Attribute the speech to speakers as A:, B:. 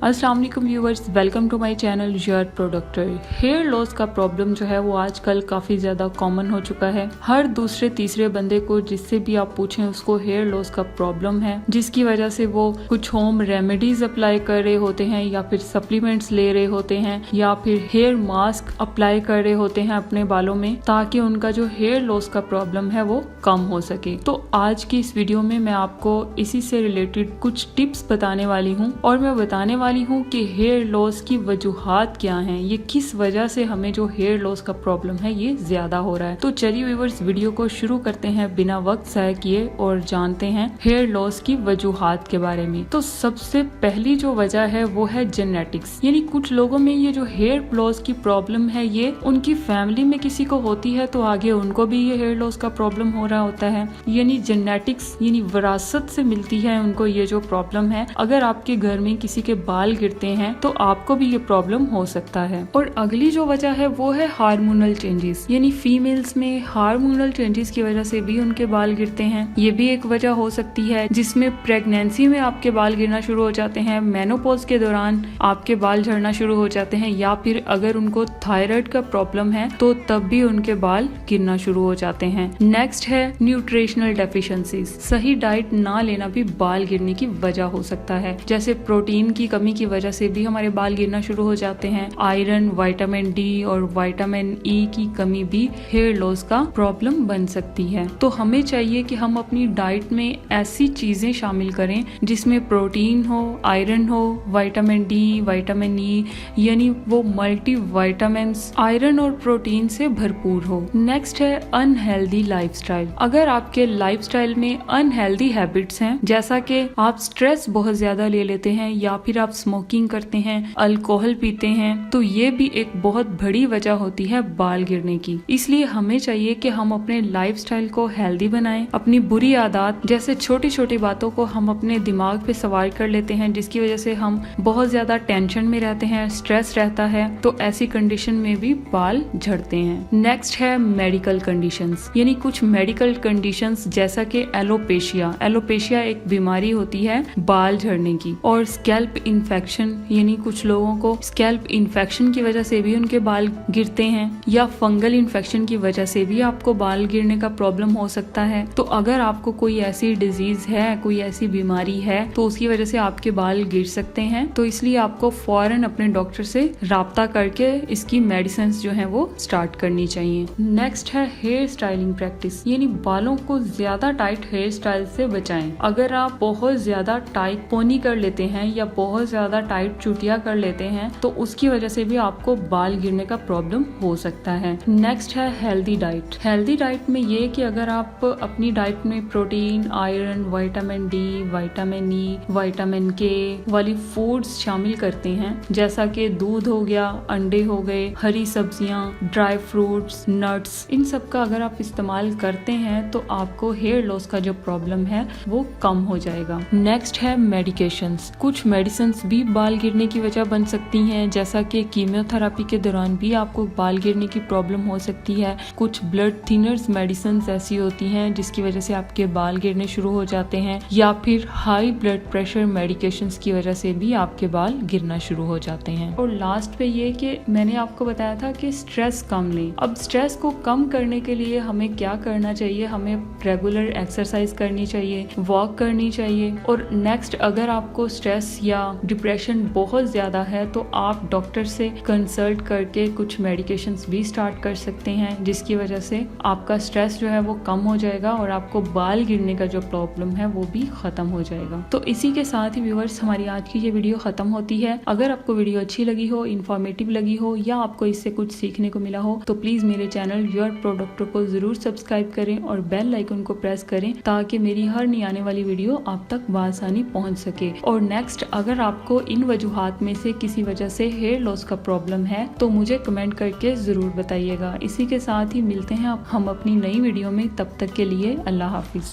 A: अस्सलाम वालेकुम viewers, welcome to my channel your प्रोडक्टर। हेयर लॉस का प्रॉब्लम जो है वो आजकल काफ़ी ज़्यादा कॉमन हो चुका है। हर दूसरे तीसरे बंदे को जिससे भी आप पूछें उसको हेयर लॉस का प्रॉब्लम है, जिसकी वजह से वो कुछ होम रेमेडीज अप्लाई कर रहे होते हैं या फिर सप्लीमेंट्स ले रहे होते हैं या फिर हेयर मास्क अप्लाई कर रहे होते हैं अपने बालों में, ताकि उनका जो हेयर लॉस का प्रॉब्लम है वो कम हो सके। तो आज की इस वीडियो में मैं आपको इसी से रिलेटेड कुछ टिप्स बताने वाली हूँ और मैं बताने वाली हूँ कि हेयर लॉस की वजूहात क्या हैं, ये किस वजह से हमें जो हेयर लॉस का प्रॉब्लम है ये ज्यादा हो रहा है। तो चलिए व्यूअर्स, वीडियो को शुरू करते हैं बिना वक्त ज़ाया किए और जानते हैं हेयर लॉस की वजूहात के बारे में। तो सबसे पहली जो वजह है वो है जेनेटिक्स, यानी कुछ लोगों में ये जो हेयर लॉस की प्रॉब्लम है ये उनकी फैमिली में किसी को होती है तो आगे उनको भी ये हेयर लॉस का प्रॉब्लम हो रहा होता है, यानी जेनेटिक्स यानी विरासत से मिलती है उनको ये जो प्रॉब्लम है। अगर आपके घर में किसी के बाल गिरते हैं तो आपको भी ये प्रॉब्लम हो सकता है। और अगली जो वजह है वो है हार्मोनल चेंजेस, यानी फीमेल्स में हार्मोनल चेंजेस की वजह से भी उनके बाल गिरते हैं। ये भी एक वजह हो सकती है, जिसमें प्रेगनेंसी में आपके बाल गिरना शुरू हो जाते हैं, मेनोपॉज के दौरान आपके बाल झड़ना शुरू हो जाते हैं, या फिर अगर उनको थायराइड का प्रॉब्लम है तो तब भी उनके बाल गिरना शुरू हो जाते हैं। नेक्स्ट है न्यूट्रिशनल डेफिशिएंसीज, सही डाइट ना लेना भी बाल गिरने की वजह हो सकता है। जैसे प्रोटीन की कमी की वजह से भी हमारे बाल गिरना शुरू हो जाते हैं। आयरन, विटामिन डी और विटामिन ई की कमी भी हेयर लॉस का प्रॉब्लम बन सकती है। तो हमें चाहिए कि हम अपनी डाइट में ऐसी चीजें शामिल करें जिसमें प्रोटीन हो, आयरन हो, विटामिन डी, विटामिन ई, यानी वो मल्टी विटामिन्स आयरन और प्रोटीन से भरपूर हो। नेक्स्ट है अनहेल्दी लाइफस्टाइल। अगर आपके लाइफस्टाइल में अनहेल्दी हैबिट्स हैं, जैसा कि आप स्ट्रेस बहुत ज्यादा ले लेते हैं या फिर आप स्मोकिंग करते हैं, अल्कोहल पीते हैं, तो ये भी एक बहुत बड़ी वजह होती है बाल गिरने की। इसलिए हमें चाहिए कि हम अपने लाइफस्टाइल को हेल्दी बनाएं। अपनी बुरी आदत जैसे छोटी छोटी बातों को हम अपने दिमाग पे सवार कर लेते हैं, जिसकी वजह से हम बहुत ज्यादा टेंशन में रहते हैं, स्ट्रेस रहता है, तो ऐसी कंडीशन में भी बाल झड़ते हैं। नेक्स्ट है मेडिकल कंडीशंस, यानी कुछ मेडिकल कंडीशंस जैसा कि एलोपेशिया। एलोपेशिया एक बीमारी होती है बाल झड़ने की। और स्कैल्प इन्फेक्शन, यानी कुछ लोगों को स्कैल्प इन्फेक्शन की वजह से भी उनके बाल गिरते हैं, या फंगल इन्फेक्शन की वजह से भी आपको बाल गिरने का प्रॉब्लम हो सकता है। तो अगर आपको कोई ऐसी डिजीज है, कोई ऐसी बीमारी है, तो उसकी वजह से आपके बाल गिर सकते हैं। तो इसलिए आपको फौरन अपने डॉक्टर से राब्ता करके इसकी मेडिसिन जो है वो स्टार्ट करनी चाहिए। नेक्स्ट है हेयर स्टाइलिंग प्रैक्टिस, यानी बालों को ज्यादा टाइट हेयर स्टाइल से बचाएं। अगर आप बहुत ज्यादा टाइट पोनी कर लेते हैं या बहुत ज्यादा टाइट चुटिया कर लेते हैं तो उसकी वजह से भी आपको बाल गिरने का प्रॉब्लम हो सकता है। नेक्स्ट है हेल्दी डाइट। हेल्दी डाइट में ये कि अगर आप अपनी डाइट में protein, iron, vitamin D, vitamin E, vitamin के वाली फूड्स शामिल करते हैं, जैसा कि दूध हो गया, अंडे हो गए, हरी सब्जियां, ड्राई फ्रूट्स, नट्स, इन सब का अगर आप इस्तेमाल करते हैं तो आपको हेयर लॉस का जो प्रॉब्लम है वो कम हो जाएगा। नेक्स्ट है मेडिकेशंस। कुछ मेडिसिन भी बाल गिरने की वजह बन सकती हैं, जैसा कि कीमोथेरेपी के दौरान भी आपको बाल गिरने की प्रॉब्लम हो सकती है। कुछ ब्लड थिनर्स मेडिसिन ऐसी होती हैं जिसकी वजह से आपके बाल गिरने शुरू हो जाते हैं, या फिर हाई ब्लड प्रेशर मेडिकेशंस की वजह से भी आपके बाल गिरना शुरू हो जाते हैं। और लास्ट पे ये कि मैंने आपको बताया था कि स्ट्रेस कम लें। अब स्ट्रेस को कम करने के लिए हमें क्या करना चाहिए? हमें रेगुलर एक्सरसाइज करनी चाहिए, वॉक करनी चाहिए। और नेक्स्ट, अगर आपको स्ट्रेस या डिप्रेशन बहुत ज्यादा है तो आप डॉक्टर से कंसल्ट करके कुछ मेडिकेशंस भी स्टार्ट कर सकते हैं, जिसकी वजह से आपका स्ट्रेस जो है वो कम हो जाएगा और आपको बाल गिरने का जो प्रॉब्लम है वो भी खत्म हो जाएगा। तो इसी के साथ ही व्यूअर्स, हमारी आज की ये वीडियो खत्म होती है। अगर आपको वीडियो अच्छी लगी हो, इन्फॉर्मेटिव लगी हो या आपको इससे कुछ सीखने को मिला हो तो प्लीज मेरे चैनल योर प्रोडक्टर को जरूर सब्सक्राइब करें और बेल आइकन को प्रेस करें, ताकि मेरी हर नई आने वाली वीडियो आप तक बआसानी पहुंच सके। और नेक्स्ट, अगर आपको इन वजूहात में से किसी वजह से हेयर लॉस का प्रॉब्लम है तो मुझे कमेंट करके जरूर बताइएगा। इसी के साथ ही मिलते हैं हम अपनी नई वीडियो में, तब तक के लिए अल्लाह हाफिज।